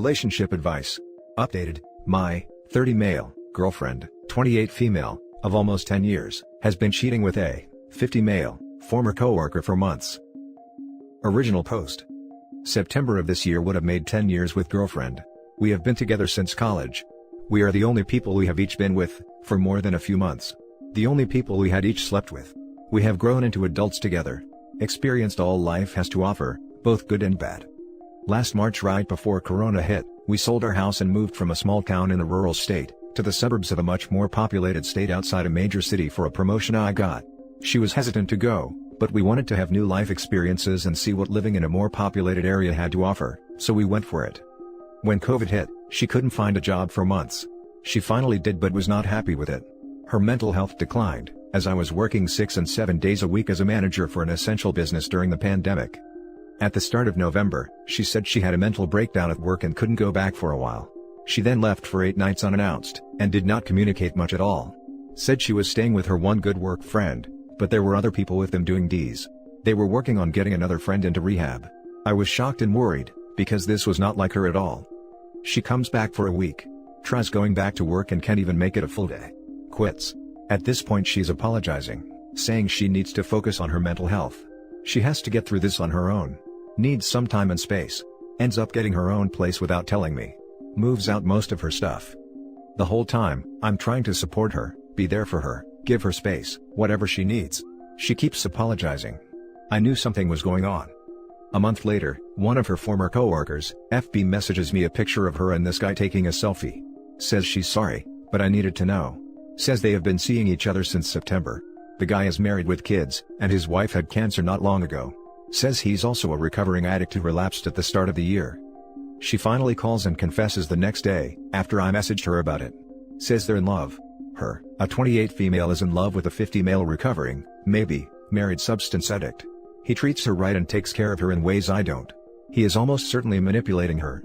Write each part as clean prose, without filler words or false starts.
Relationship advice. Updated. My 30 male girlfriend, 28 female, of almost 10 years, has been cheating with a 50 male former coworker for months. Original post. September of this year would have made 10 years with girlfriend. We have been together since college. We are the only people we have each been with for more than a few months. The only people we had each slept with. We have grown into adults together. Experienced all life has to offer, both good and bad. Last March, right before Corona hit, we sold our house and moved from a small town in a rural state to the suburbs of a much more populated state outside a major city for a promotion I got. She was hesitant to go, but we wanted to have new life experiences and see what living in a more populated area had to offer, so we went for it. When COVID hit, she couldn't find a job for months. She finally did, but was not happy with it. Her mental health declined, as I was working 6 and 7 days a week as a manager for an essential business during the pandemic. At the start of November, she said she had a mental breakdown at work and couldn't go back for a while. She then left for 8 nights unannounced, and did not communicate much at all. Said she was staying with her one good work friend, but there were other people with them doing Ds. They were working on getting another friend into rehab. I was shocked and worried, because this was not like her at all. She comes back for a week, tries going back to work and can't even make it a full day. Quits. At this point she's apologizing, saying she needs to focus on her mental health. She has to get through this on her own. Needs some time and space. Ends up getting her own place without telling me. Moves out most of her stuff. The whole time, I'm trying to support her, be there for her, give her space, whatever she needs. She keeps apologizing. I knew something was going on. A month later, one of her former coworkers, FB, messages me a picture of her and this guy taking a selfie. Says she's sorry, but I needed to know. Says they have been seeing each other since September. The guy is married with kids, and his wife had cancer not long ago. Says he's also a recovering addict who relapsed at the start of the year. She finally calls and confesses the next day, after I messaged her about it. Says they're in love. Her, a 28 female, is in love with a 50 male recovering, maybe, married substance addict. He treats her right and takes care of her in ways I don't. He is almost certainly manipulating her.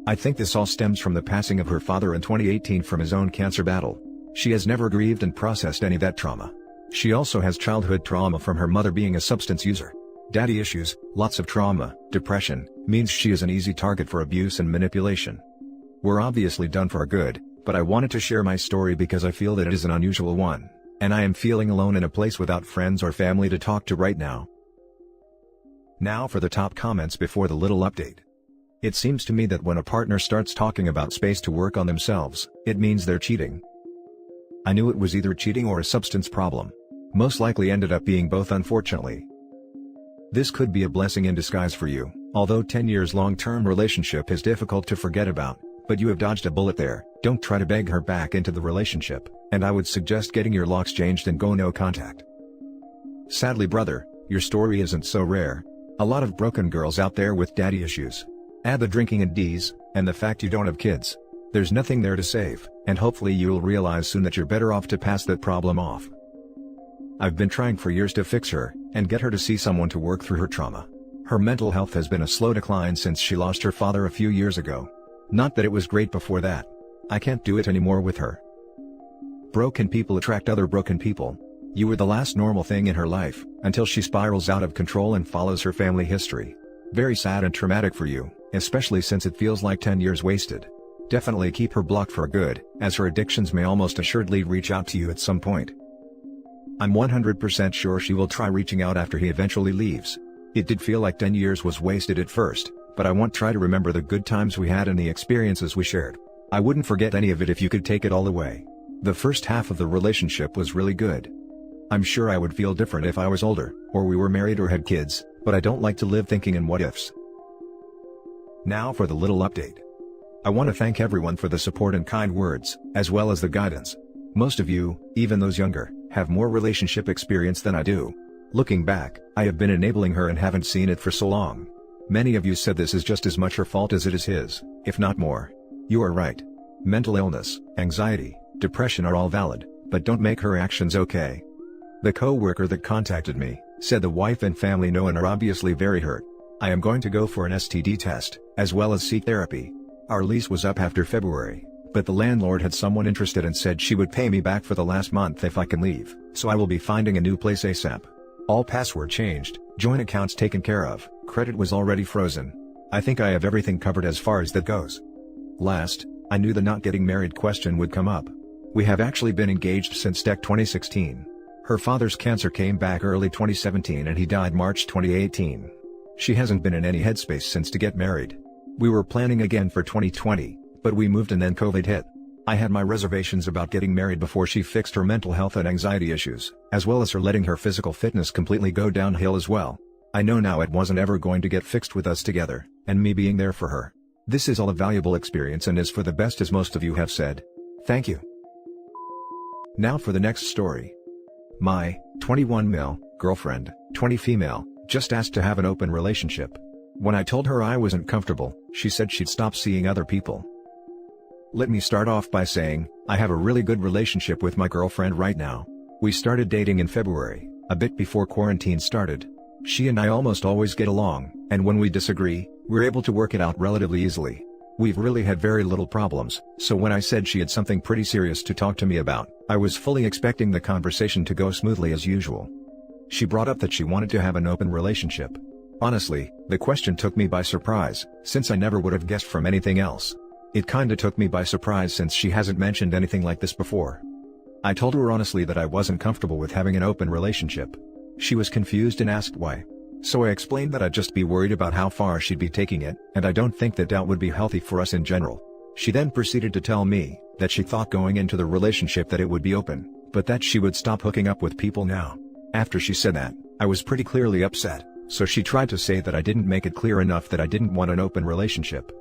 I think this all stems from the passing of her father in 2018 from his own cancer battle. She has never grieved and processed any of that trauma. She also has childhood trauma from her mother being a substance user. Daddy issues, lots of trauma, depression, means she is an easy target for abuse and manipulation. We're obviously done for good, but I wanted to share my story because I feel that it is an unusual one, and I am feeling alone in a place without friends or family to talk to right now. Now for the top comments before the little update. It seems to me that when a partner starts talking about space to work on themselves, it means they're cheating. I knew it was either cheating or a substance problem. Most likely ended up being both, unfortunately. This could be a blessing in disguise for you, although 10 years long-term relationship is difficult to forget about, but you have dodged a bullet there. Don't try to beg her back into the relationship, and I would suggest getting your locks changed and go no contact. Sadly, brother, your story isn't so rare. A lot of broken girls out there with daddy issues. Add the drinking and D's, and the fact you don't have kids. There's nothing there to save, and hopefully you'll realize soon that you're better off to pass that problem off. I've been trying for years to fix her, and get her to see someone to work through her trauma. Her mental health has been a slow decline since she lost her father a few years ago. Not that it was great before that. I can't do it anymore with her. Broken people attract other broken people. You were the last normal thing in her life, until she spirals out of control and follows her family history. Very sad and traumatic for you, especially since it feels like 10 years wasted. Definitely keep her blocked for good, as her addictions may almost assuredly reach out to you at some point. I'm 100% sure she will try reaching out after he eventually leaves. It did feel like 10 years was wasted at first, but I won't try to remember the good times we had and the experiences we shared. I wouldn't forget any of it if you could take it all away. The first half of the relationship was really good. I'm sure I would feel different if I was older, or we were married or had kids, but I don't like to live thinking in what ifs. Now for the little update. I want to thank everyone for the support and kind words, as well as the guidance. Most of you, even those younger, have more relationship experience than I do. Looking back, I have been enabling her and haven't seen it for so long. Many of you said this is just as much her fault as it is his, if not more. You are right. Mental illness, anxiety, depression are all valid, but don't make her actions okay. The co-worker that contacted me said the wife and family know and are obviously very hurt. I am going to go for an STD test, as well as seek therapy. Our lease was up after February, but the landlord had someone interested and said she would pay me back for the last month if I can leave, so I will be finding a new place ASAP. All password changed, joint accounts taken care of, credit was already frozen. I think I have everything covered as far as that goes. Last, I knew the not getting married question would come up. We have actually been engaged since 2016. Her father's cancer came back early 2017 and he died March 2018. She hasn't been in any headspace since to get married. We were planning again for 2020, but we moved and then COVID hit. I had my reservations about getting married before she fixed her mental health and anxiety issues, as well as her letting her physical fitness completely go downhill as well. I know now it wasn't ever going to get fixed with us together, and me being there for her. This is all a valuable experience and is for the best, as most of you have said. Thank you. Now for the next story. My 21 male girlfriend, 20 female, just asked to have an open relationship. When I told her I wasn't comfortable, she said she'd stop seeing other people. Let me start off by saying, I have a really good relationship with my girlfriend right now. We started dating in February, a bit before quarantine started. She and I almost always get along, and when we disagree, we're able to work it out relatively easily. We've really had very little problems, so when I said she had something pretty serious to talk to me about, I was fully expecting the conversation to go smoothly as usual. She brought up that she wanted to have an open relationship. Honestly, the question took me by surprise, since I never would have guessed from anything else. It kinda took me by surprise since she hasn't mentioned anything like this before. I told her honestly that I wasn't comfortable with having an open relationship. She was confused and asked why. So I explained that I'd just be worried about how far she'd be taking it, and I don't think that doubt would be healthy for us in general. She then proceeded to tell me that she thought going into the relationship that it would be open, but that she would stop hooking up with people now. After she said that, I was pretty clearly upset, so she tried to say that I didn't make it clear enough that I didn't want an open relationship.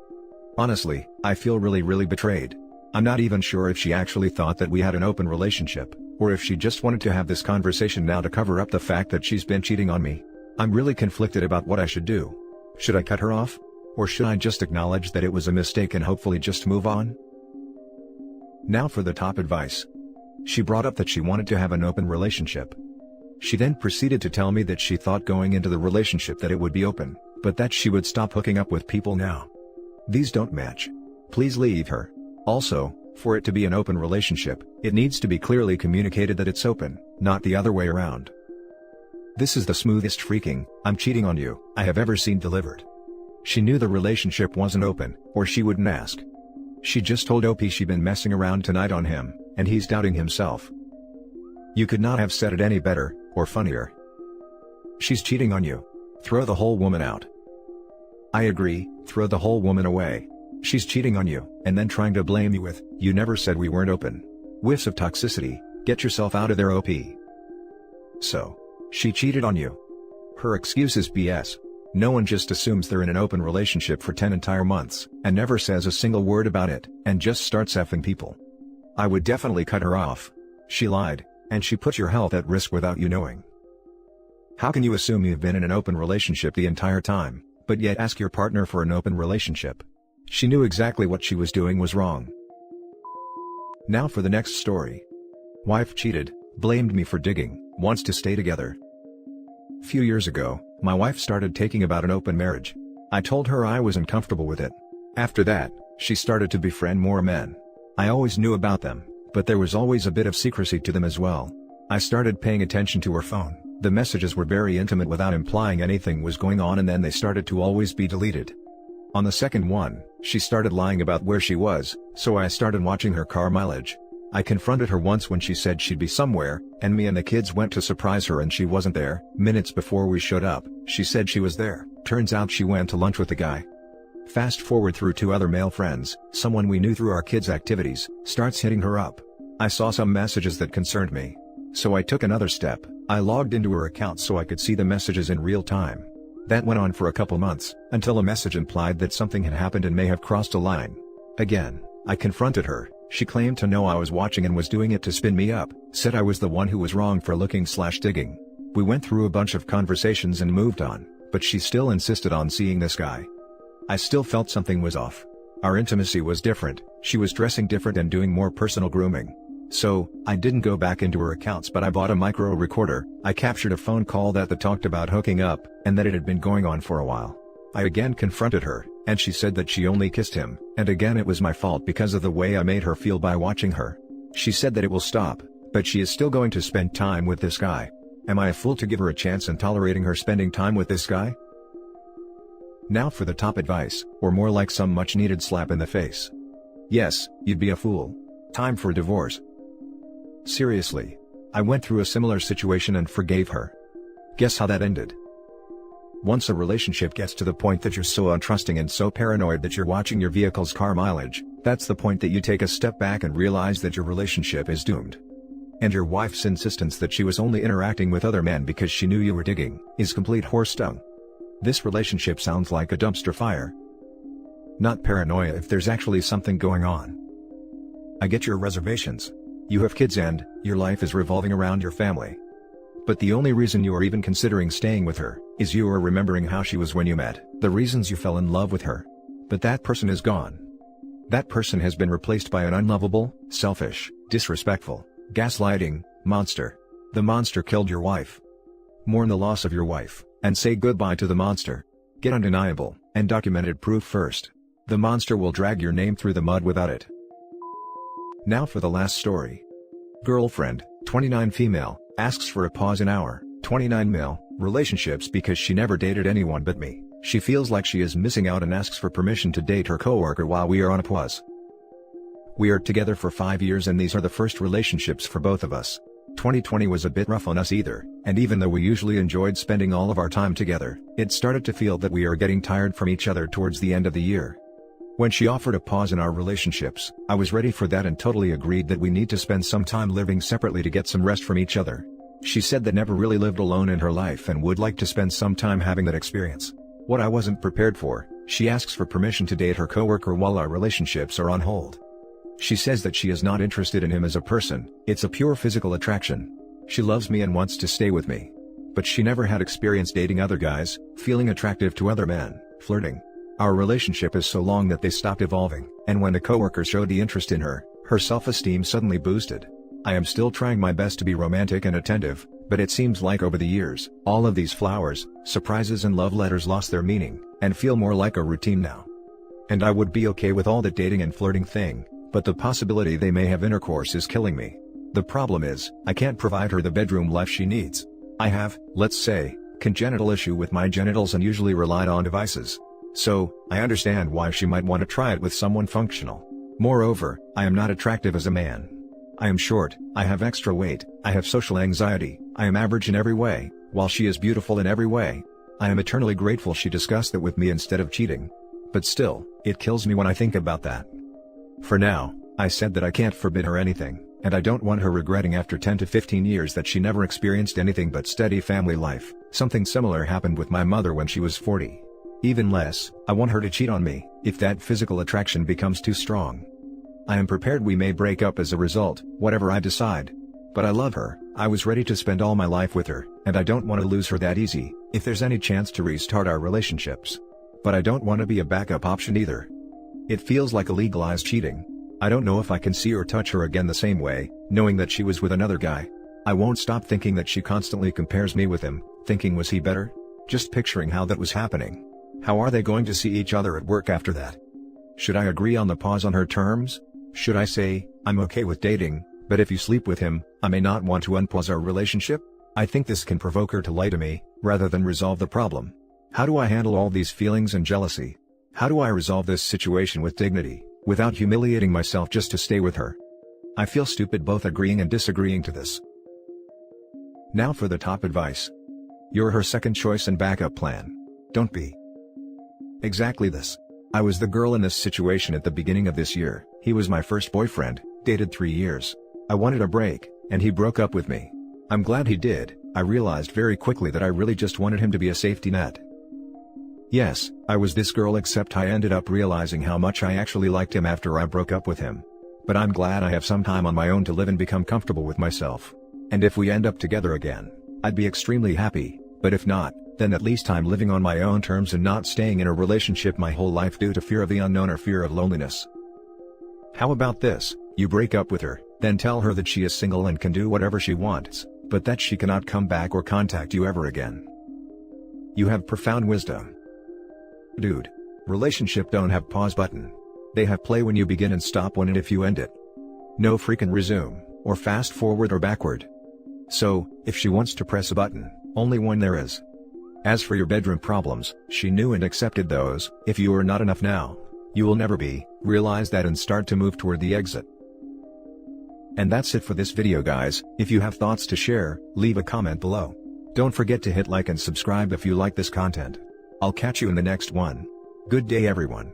Honestly, I feel really betrayed. I'm not even sure if she actually thought that we had an open relationship, or if she just wanted to have this conversation now to cover up the fact that she's been cheating on me. I'm really conflicted about what I should do. Should I cut her off? Or should I just acknowledge that it was a mistake and hopefully just move on? Now for the top advice. She brought up that she wanted to have an open relationship. She then proceeded to tell me that she thought going into the relationship that it would be open, but that she would stop hooking up with people now. These don't match. Please leave her. Also, for it to be an open relationship, it needs to be clearly communicated that it's open, not the other way around. This is the smoothest freaking "I'm cheating on you" I have ever seen delivered. She knew the relationship wasn't open, or she wouldn't ask. She just told OP she'd been messing around tonight on him, and he's doubting himself. You could not have said it any better, or funnier. She's cheating on you. Throw the whole woman out. I agree, throw the whole woman away. She's cheating on you, and then trying to blame you with, "You never said we weren't open." Whiffs of toxicity. Get yourself out of there, OP. So, she cheated on you. Her excuse is BS. No one just assumes they're in an open relationship for 10 entire months, and never says a single word about it, and just starts effing people. I would definitely cut her off. She lied, and she put your health at risk without you knowing. How can you assume you've been in an open relationship the entire time, but yet ask your partner for an open relationship? She knew exactly what she was doing was wrong. Now for the next story. Wife cheated, blamed me for digging, wants to stay together. Few years ago, my wife started taking about an open marriage. I told her I wasn't comfortable with it. After that, she started to befriend more men. I always knew about them, but there was always a bit of secrecy to them as well. I started paying attention to her phone. The messages were very intimate without implying anything was going on, and then they started to always be deleted. On the second one, she started lying about where she was, so I started watching her car mileage. I confronted her once when she said she'd be somewhere, and me and the kids went to surprise her and she wasn't there. Minutes before we showed up, she said she was there. Turns out she went to lunch with the guy. Fast forward through 2 other male friends, someone we knew through our kids' activities, starts hitting her up. I saw some messages that concerned me. So I took another step. I logged into her account so I could see the messages in real time. That went on for a couple months, until a message implied that something had happened and may have crossed a line. Again, I confronted her. She claimed to know I was watching and was doing it to spin me up, said I was the one who was wrong for looking/digging. We went through a bunch of conversations and moved on, but she still insisted on seeing this guy. I still felt something was off. Our intimacy was different, she was dressing different and doing more personal grooming. So, I didn't go back into her accounts, but I bought a micro recorder. I captured a phone call that talked about hooking up, and that it had been going on for a while. I again confronted her, and she said that she only kissed him, and again it was my fault because of the way I made her feel by watching her. She said that it will stop, but she is still going to spend time with this guy. Am I a fool to give her a chance and tolerating her spending time with this guy? Now for the top advice, or more like some much needed slap in the face. Yes, you'd be a fool. Time for divorce. Seriously. I went through a similar situation and forgave her. Guess how that ended? Once a relationship gets to the point that you're so untrusting and so paranoid that you're watching your vehicle's car mileage, that's the point that you take a step back and realize that your relationship is doomed. And your wife's insistence that she was only interacting with other men because she knew you were digging, is complete horse dung. This relationship sounds like a dumpster fire. Not paranoia if there's actually something going on. I get your reservations. You have kids and your life is revolving around your family. But the only reason you are even considering staying with her is you are remembering how she was when you met, the reasons you fell in love with her. But that person is gone. That person has been replaced by an unlovable, selfish, disrespectful, gaslighting monster. The monster killed your wife. Mourn the loss of your wife, and say goodbye to the monster. Get undeniable and documented proof first. The monster will drag your name through the mud without it. Now for the last story. Girlfriend, 29 female, asks for a pause in our, 29 male, relationships because she never dated anyone but me. She feels like she is missing out and asks for permission to date her coworker while we are on a pause. We are together for 5 years and these are the first relationships for both of us. 2020 was a bit rough on us either, and even though we usually enjoyed spending all of our time together, it started to feel that we are getting tired from each other towards the end of the year. When she offered a pause in our relationships, I was ready for that and totally agreed that we need to spend some time living separately to get some rest from each other. She said that never really lived alone in her life and would like to spend some time having that experience. What I wasn't prepared for, she asks for permission to date her coworker while our relationships are on hold. She says that she is not interested in him as a person, it's a pure physical attraction. She loves me and wants to stay with me. But she never had experience dating other guys, feeling attractive to other men, flirting. Our relationship is so long that they stopped evolving, and when the coworker showed the interest in her, her self-esteem suddenly boosted. I am still trying my best to be romantic and attentive, but it seems like over the years, all of these flowers, surprises and love letters lost their meaning, and feel more like a routine now. And I would be okay with all the dating and flirting thing, but the possibility they may have intercourse is killing me. The problem is, I can't provide her the bedroom life she needs. I have, let's say, congenital issue with my genitals and usually relied on devices. So, I understand why she might want to try it with someone functional. Moreover, I am not attractive as a man. I am short, I have extra weight, I have social anxiety, I am average in every way, while she is beautiful in every way. I am eternally grateful she discussed it with me instead of cheating. But still, it kills me when I think about that. For now, I said that I can't forbid her anything, and I don't want her regretting after 10 to 15 years that she never experienced anything but steady family life. Something similar happened with my mother when she was 40. Even less, I want her to cheat on me, if that physical attraction becomes too strong. I am prepared we may break up as a result, whatever I decide. But I love her, I was ready to spend all my life with her, and I don't want to lose her that easy, if there's any chance to restart our relationships. But I don't want to be a backup option either. It feels like a legalized cheating. I don't know if I can see or touch her again the same way, knowing that she was with another guy. I won't stop thinking that she constantly compares me with him, thinking was he better? Just picturing how that was happening. How are they going to see each other at work after that? Should I agree on the pause on her terms? Should I say, I'm okay with dating, but if you sleep with him, I may not want to unpause our relationship? I think this can provoke her to lie to me, rather than resolve the problem. How do I handle all these feelings and jealousy? How do I resolve this situation with dignity, without humiliating myself just to stay with her? I feel stupid both agreeing and disagreeing to this. Now for the top advice. You're her second choice and backup plan. Don't be. Exactly this. I was the girl in this situation at the beginning of this year. He was my first boyfriend, dated 3 years. I wanted a break, and he broke up with me. I'm glad he did. I realized very quickly that I really just wanted him to be a safety net. Yes, I was this girl, except I ended up realizing how much I actually liked him after I broke up with him. But I'm glad I have some time on my own to live and become comfortable with myself. And if we end up together again, I'd be extremely happy, but if not, then at least I'm living on my own terms and not staying in a relationship my whole life due to fear of the unknown or fear of loneliness. How about this? You break up with her, then tell her that she is single and can do whatever she wants, but that she cannot come back or contact you ever again. You have profound wisdom. Dude. Relationship don't have pause button. They have play when you begin and stop when and if you end it. No freaking resume, or fast forward or backward. So, if she wants to press a button, only one there is. As for your bedroom problems, she knew and accepted those. If you are not enough now, You will never be, realize that and start to move toward the exit. And that's it for this video guys. If you have thoughts to share, leave a comment below. Don't forget to hit like and subscribe if you like this content. I'll catch you in the next one. Good day everyone.